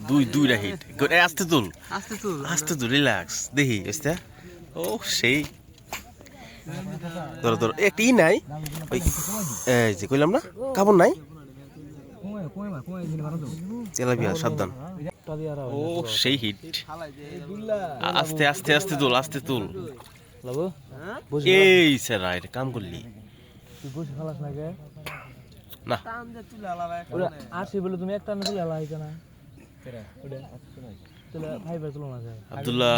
দুইটা হিট আস্তে তুল আস্তে তুল রিল্যাক্স দেখি বুঝতে ও সেই ধরো ধরো একটি নাই ওই এই যে কইলাম না কাপড় নাই তেলাপিয়া সাবধান ও সেই হিট আস্তে আস্তে আস্তে তুল আস্তে তুল এই স্যার রাইট কাম করলি না আব্দুল্লাহ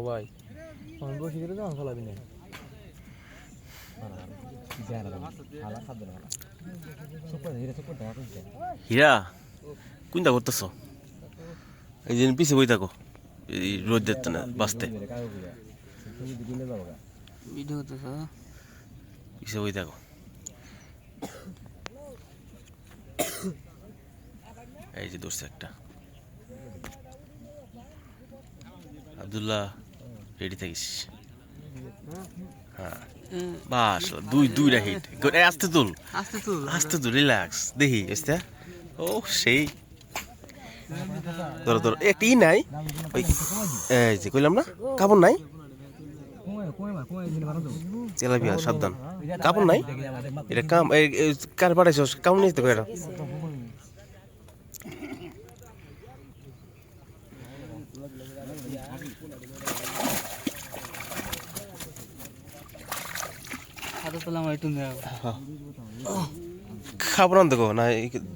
ভাই বসে গেলে তখন ফলাবি না হীরা কোনটা করতেছ এই যে পিছে বই থাকো এই রোদ দিতে না বাঁচতে পিছে বই থাকো এই যে দোষে একটা আব্দুল্লাহ রেডি থাকিস হ্যাঁ বাস দুইটা হিট আস্তে তুল আস্তে তুল রিল্যাক্স দেখি বুঝতে ও সেই ধরো ধরো একটি নাই ওই এই যে কইলাম না কাপড় নাই তেলাপিয়া সাবধান কাপড় নাই এটা কাম কার পাঠাইছ কাম নিতে কয়টা খাবার আনতে গো না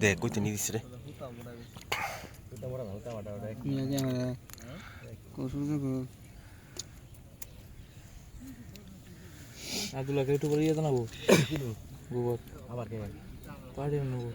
দেখ কইতে নিয়ে দিস রে আব্দুল্লাহ একটু পরে ইয়ে জানাবো গোবর আবার কে পাঠিয়ে নেবো